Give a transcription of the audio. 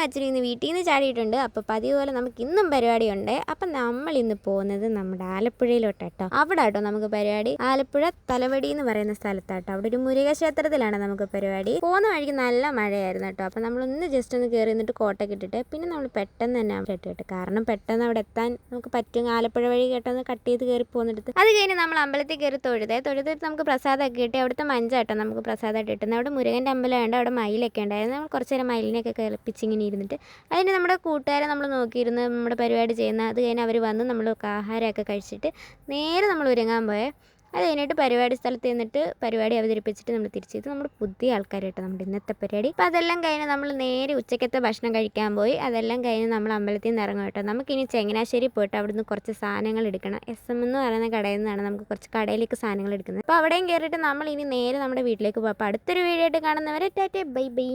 അച്ഛനും ഇന്ന് വീട്ടിൽ നിന്ന് ചാടിയിട്ടുണ്ട്. അപ്പോൾ പതിവ് പോലെ നമുക്ക് ഇന്നും പരിപാടിയുണ്ട്. അപ്പം നമ്മൾ ഇന്ന് പോകുന്നത് നമ്മുടെ ആലപ്പുഴയിലോട്ടാട്ടോ. അവിടെ കേട്ടോ നമുക്ക് പരിപാടി. ആലപ്പുഴ തലവടി എന്ന് പറയുന്ന സ്ഥലത്താട്ടോ. അവിടെ ഒരു മുരുക ക്ഷേത്രത്തിലാണ് നമുക്ക് പരിപാടി. പോകുന്ന വഴിക്ക് നല്ല മഴയായിരുന്നു കേട്ടോ. അപ്പം നമ്മളൊന്ന് ജസ്റ്റ് ഒന്ന് കയറി നിന്നിട്ട് കോട്ടൊക്കെ ഇട്ടിട്ട് പിന്നെ നമ്മൾ പെട്ടെന്ന് തന്നെ കേട്ടിട്ട്, കാരണം പെട്ടെന്ന് അവിടെ എത്താൻ നമുക്ക് പറ്റും. ആലപ്പുഴ വഴി കേട്ടൊന്ന് കട്ട് ചെയ്ത് കയറി പോകുന്നിടത്ത് അത് കഴിഞ്ഞ് നമ്മൾ അമ്പലത്തിൽ കയറി തൊഴുതിട്ട് നമുക്ക് പ്രസാദമൊക്കെ കിട്ടി. അവിടുത്തെ മഞ്ചാട്ടോ നമുക്ക് പ്രസാദമായിട്ട് കിട്ടുന്നത്. അവിടെ മുരുകൻ്റെ അമ്പലമുണ്ട്, അവിടെ മയിലൊക്കെ ഉണ്ടായിരുന്നു. നമ്മൾ കുറച്ച് നേരം മയിലിനെയൊക്കെ കളിപ്പിച്ചിങ്ങനെ ഇരുന്നിട്ട് അതിന് നമ്മുടെ കൂട്ടുകാരെ നമ്മൾ നോക്കിയിരുന്ന് നമ്മുടെ പരിപാടി ചെയ്യുന്ന അത് കഴിഞ്ഞ് അവർ വന്ന് നമ്മൾ ആഹാരമൊക്കെ കഴിച്ചിട്ട് നേരെ നമ്മൾ ഒരുങ്ങാൻ പോയേ. അത് കഴിഞ്ഞിട്ട് പരിപാടി സ്ഥലത്ത് നിന്നിട്ട് പരിപാടി അവതരിപ്പിച്ചിട്ട് നമ്മൾ തിരിച്ചെത്തി. നമ്മൾ പുതിയ ആൾക്കാരായിട്ട് നമ്മുടെ ഇന്നത്തെ പരിപാടി. അപ്പോൾ അതെല്ലാം കഴിഞ്ഞ് നമ്മൾ നേരെ ഉച്ചക്കത്തെ ഭക്ഷണം കഴിക്കാൻ പോയി. അതെല്ലാം കഴിഞ്ഞ് നമ്മൾ അമ്പലത്തിൽ നിന്ന് ഇറങ്ങും കേട്ടോ. നമുക്കിനി ചങ്ങനാശ്ശേരി പോയിട്ട് അവിടുന്ന് കുറച്ച് സാധനങ്ങൾ എടുക്കണം. SM എന്ന് പറയുന്ന കടയിൽ നിന്നാണ് നമുക്ക് കുറച്ച് കടയിലേക്ക് സാധനങ്ങൾ എടുക്കുന്നത്. അപ്പോൾ അവിടെയും കയറിയിട്ട് നമ്മൾ ഇനി നേരെ നമ്മുടെ വീട്ടിലേക്ക് പോകും. അപ്പോൾ അടുത്തൊരു വീഡിയോ ആയിട്ട് കാണുന്നവരെ ടാറ്റ ബൈ ബൈ.